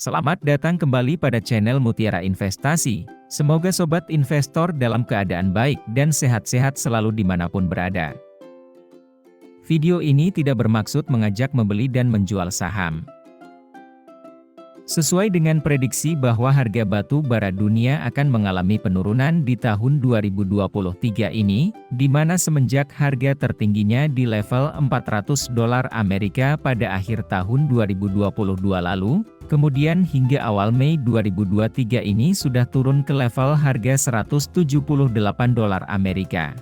Selamat datang kembali pada channel Mutiara Investasi. Semoga sobat investor dalam keadaan baik dan sehat-sehat selalu dimanapun berada. Video ini tidak bermaksud mengajak membeli dan menjual saham. Sesuai dengan prediksi bahwa harga batu bara dunia akan mengalami penurunan di tahun 2023 ini, di mana semenjak harga tertingginya di level $400 Amerika pada akhir tahun 2022 lalu, kemudian hingga awal Mei 2023 ini sudah turun ke level harga $178 Amerika.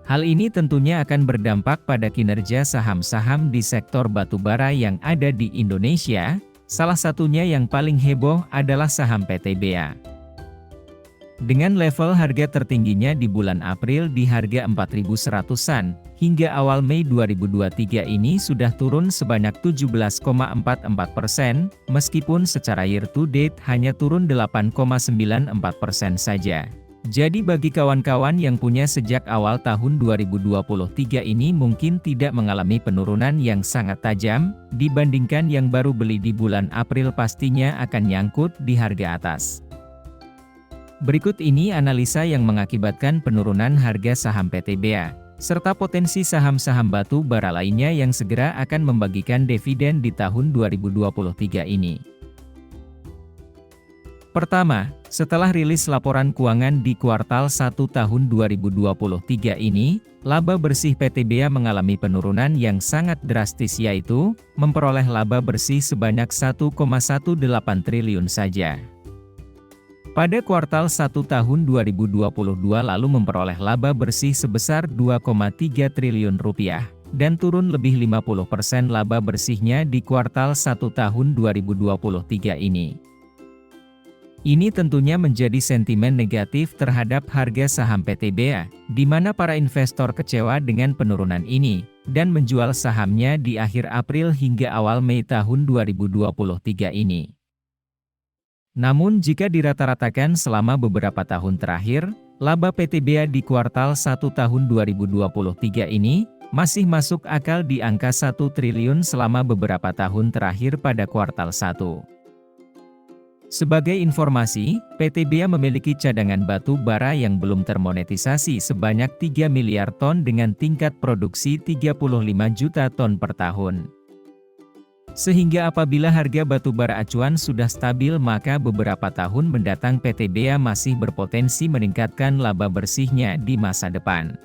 Hal ini tentunya akan berdampak pada kinerja saham-saham di sektor batubara yang ada di Indonesia. Salah satunya yang paling heboh adalah saham PTBA. Dengan level harga tertingginya di bulan April di harga 4.100-an, hingga awal Mei 2023 ini sudah turun sebanyak 17,44%, meskipun secara year to date hanya turun 8,94% saja. Jadi bagi kawan-kawan yang punya sejak awal tahun 2023 ini mungkin tidak mengalami penurunan yang sangat tajam, dibandingkan yang baru beli di bulan April pastinya akan nyangkut di harga atas. Berikut ini analisa yang mengakibatkan penurunan harga saham PTBA, serta potensi saham-saham batu bara lainnya yang segera akan membagikan dividen di tahun 2023 ini. Pertama, setelah rilis laporan keuangan di kuartal 1 tahun 2023 ini, laba bersih PTBA mengalami penurunan yang sangat drastis yaitu, memperoleh laba bersih sebanyak 1,18 triliun saja. Pada kuartal 1 tahun 2022 lalu memperoleh laba bersih sebesar 2,3 triliun rupiah, dan turun lebih 50% laba bersihnya di kuartal 1 tahun 2023 ini. Ini tentunya menjadi sentimen negatif terhadap harga saham PTBA, di mana para investor kecewa dengan penurunan ini, dan menjual sahamnya di akhir April hingga awal Mei tahun 2023 ini. Namun jika dirata-ratakan selama beberapa tahun terakhir, laba PTBA di kuartal 1 tahun 2023 ini, masih masuk akal di angka 1 triliun selama beberapa tahun terakhir pada kuartal 1. Sebagai informasi, PTBA memiliki cadangan batu bara yang belum termonetisasi sebanyak 3 miliar ton dengan tingkat produksi 35 juta ton per tahun. Sehingga apabila harga batu bara acuan sudah stabil maka beberapa tahun mendatang PTBA masih berpotensi meningkatkan laba bersihnya di masa depan.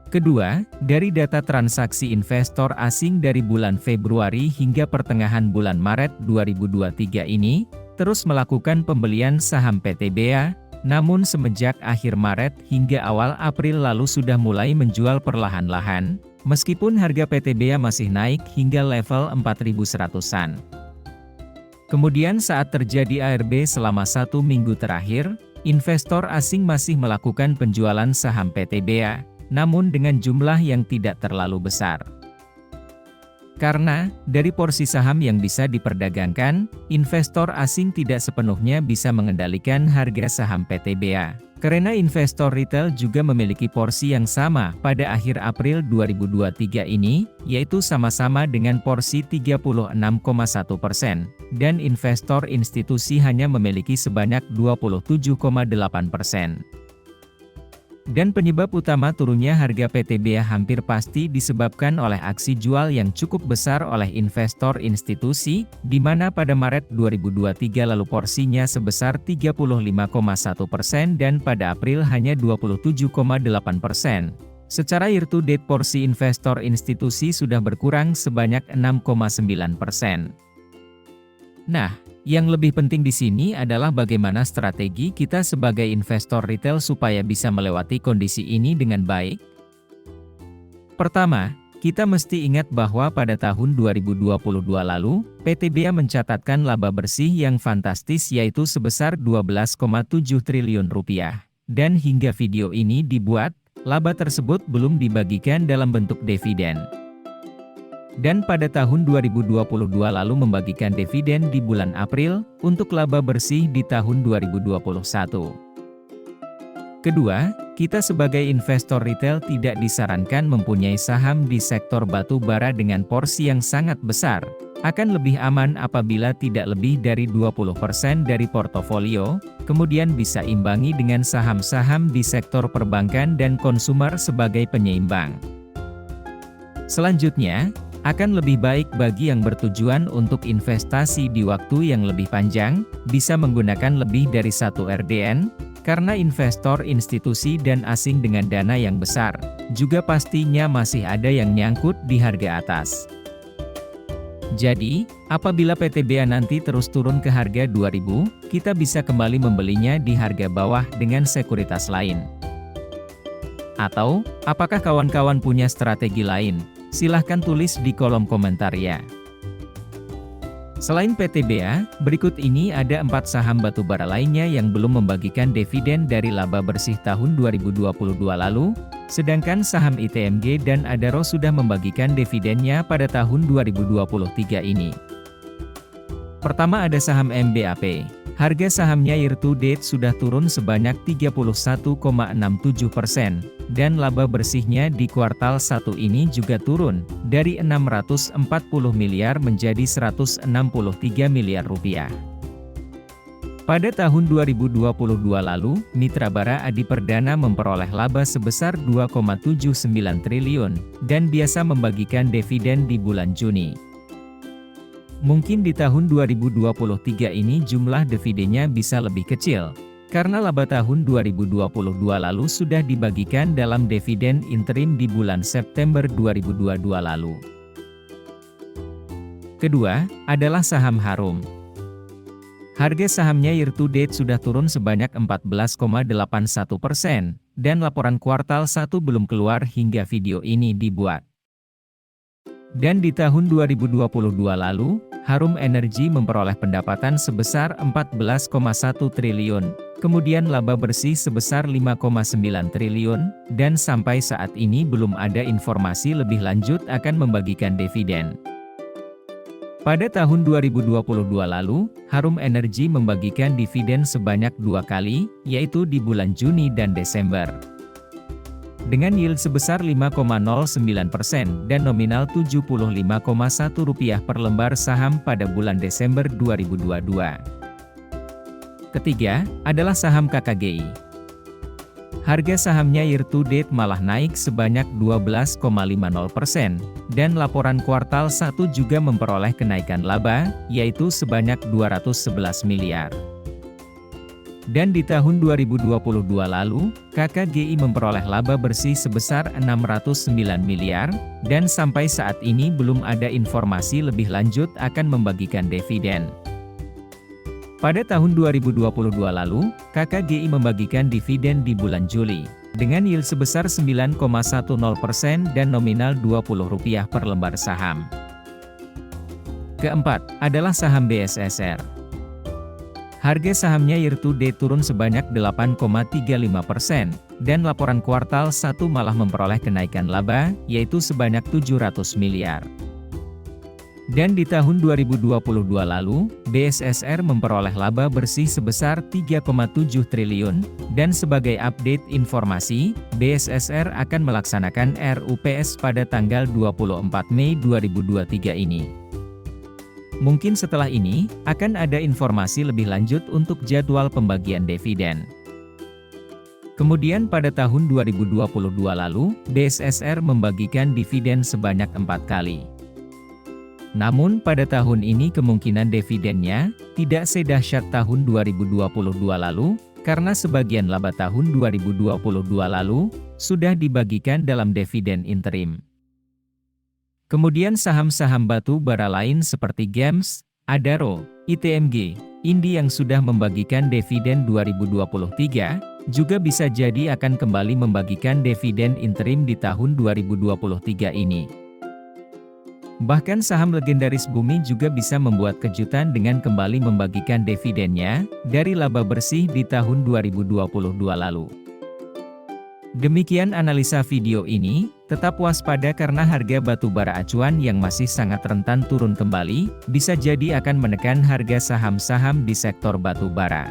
Kedua, dari data transaksi investor asing dari bulan Februari hingga pertengahan bulan Maret 2023 ini, terus melakukan pembelian saham PTBA, namun semenjak akhir Maret hingga awal April lalu sudah mulai menjual perlahan-lahan, meskipun harga PTBA masih naik hingga level 4.100-an. Kemudian saat terjadi ARB selama 1 minggu terakhir, investor asing masih melakukan penjualan saham PTBA, namun dengan jumlah yang tidak terlalu besar. Karena, dari porsi saham yang bisa diperdagangkan, investor asing tidak sepenuhnya bisa mengendalikan harga saham PTBA. Karena investor retail juga memiliki porsi yang sama pada akhir April 2023 ini, yaitu sama-sama dengan porsi 36,1%, dan investor institusi hanya memiliki sebanyak 27,8%. Dan penyebab utama turunnya harga PTBA hampir pasti disebabkan oleh aksi jual yang cukup besar oleh investor institusi, di mana pada Maret 2023 lalu porsinya sebesar 35,1% dan pada April hanya 27,8%. Secara year to date porsi investor institusi sudah berkurang sebanyak 6,9%. Nah, yang lebih penting di sini adalah bagaimana strategi kita sebagai investor retail supaya bisa melewati kondisi ini dengan baik. Pertama, kita mesti ingat bahwa pada tahun 2022 lalu, PTBA mencatatkan laba bersih yang fantastis yaitu sebesar 12,7 triliun rupiah. Dan hingga video ini dibuat, laba tersebut belum dibagikan dalam bentuk dividen. Dan pada tahun 2022 lalu membagikan dividen di bulan April, untuk laba bersih di tahun 2021. Kedua, kita sebagai investor retail tidak disarankan mempunyai saham di sektor batu bara dengan porsi yang sangat besar, Akan lebih aman apabila tidak lebih dari 20% dari portofolio, kemudian bisa imbangi dengan saham-saham di sektor perbankan dan konsumer sebagai penyeimbang. Selanjutnya, akan lebih baik bagi yang bertujuan untuk investasi di waktu yang lebih panjang, bisa menggunakan lebih dari satu RDN, karena investor institusi dan asing dengan dana yang besar, juga pastinya masih ada yang nyangkut di harga atas. Jadi, apabila PTBA nanti terus turun ke harga 2000, kita bisa kembali membelinya di harga bawah dengan sekuritas lain. Atau, apakah kawan-kawan punya strategi lain? Silahkan tulis di kolom komentar ya. Selain PTBA, berikut ini ada 4 saham batubara lainnya yang belum membagikan dividen dari laba bersih tahun 2022 lalu, sedangkan saham ITMG dan Adaro sudah membagikan dividennya pada tahun 2023 ini. Pertama ada saham MBAP. Harga sahamnya year to date sudah turun sebanyak 31,67%, dan laba bersihnya di kuartal 1 ini juga turun, dari 640 miliar menjadi 163 miliar rupiah. Pada tahun 2022 lalu, Mitra Bara Adi Perdana memperoleh laba sebesar 2,79 triliun, dan biasa membagikan dividen di bulan Juni. Mungkin di tahun 2023 ini jumlah dividennya bisa lebih kecil, karena laba tahun 2022 lalu sudah dibagikan dalam dividen interim di bulan September 2022 lalu. Kedua, adalah saham Harum. Harga sahamnya year to date sudah turun sebanyak 14,81%, dan laporan kuartal 1 belum keluar hingga video ini dibuat. Dan di tahun 2022 lalu, Harum Energi memperoleh pendapatan sebesar 14,1 triliun, kemudian laba bersih sebesar 5,9 triliun, dan sampai saat ini belum ada informasi lebih lanjut akan membagikan dividen. Pada tahun 2022 lalu, Harum Energi membagikan dividen sebanyak 2 kali, yaitu di bulan Juni dan Desember. Dengan yield sebesar 5,09% dan nominal Rp75,1 per lembar saham pada bulan Desember 2022. Ketiga, adalah saham KKGI. Harga sahamnya year to date malah naik sebanyak 12,50%, dan laporan kuartal 1 juga memperoleh kenaikan laba, yaitu sebanyak 211 miliar. Dan di tahun 2022 lalu, KKGI memperoleh laba bersih sebesar 609 miliar, dan sampai saat ini belum ada informasi lebih lanjut akan membagikan dividen. Pada tahun 2022 lalu, KKGI membagikan dividen di bulan Juli, dengan yield sebesar 9,10% dan nominal Rp20 per lembar saham. Keempat, adalah saham BSSR. Harga sahamnya year to date turun sebanyak 8,35%, dan laporan kuartal 1 malah memperoleh kenaikan laba, yaitu sebanyak 700 miliar. Dan di tahun 2022 lalu, BSSR memperoleh laba bersih sebesar 3,7 triliun, dan sebagai update informasi, BSSR akan melaksanakan RUPS pada tanggal 24 Mei 2023 ini. Mungkin setelah ini, akan ada informasi lebih lanjut untuk jadwal pembagian dividen. Kemudian pada tahun 2022 lalu, BSSR membagikan dividen sebanyak 4 kali. Namun pada tahun ini kemungkinan dividennya tidak sedahsyat tahun 2022 lalu, karena sebagian laba tahun 2022 lalu sudah dibagikan dalam dividen interim. Kemudian saham-saham batu bara lain seperti GEMS, Adaro, ITMG, Indi yang sudah membagikan dividen 2023, juga bisa jadi akan kembali membagikan dividen interim di tahun 2023 ini. Bahkan saham legendaris Bumi juga bisa membuat kejutan dengan kembali membagikan dividennya dari laba bersih di tahun 2022 lalu. Demikian analisa video ini, tetap waspada karena harga batu bara acuan yang masih sangat rentan turun kembali, bisa jadi akan menekan harga saham-saham di sektor batu bara.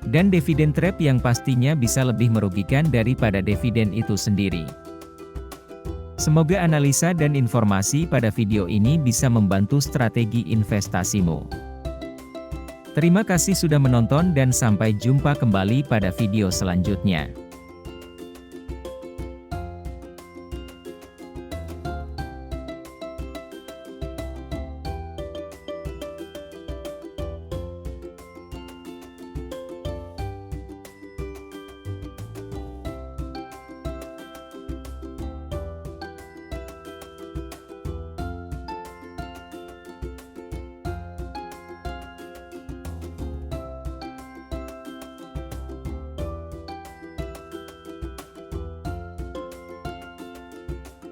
Dan dividen trap yang pastinya bisa lebih merugikan daripada dividen itu sendiri. Semoga analisa dan informasi pada video ini bisa membantu strategi investasimu. Terima kasih sudah menonton dan sampai jumpa kembali pada video selanjutnya.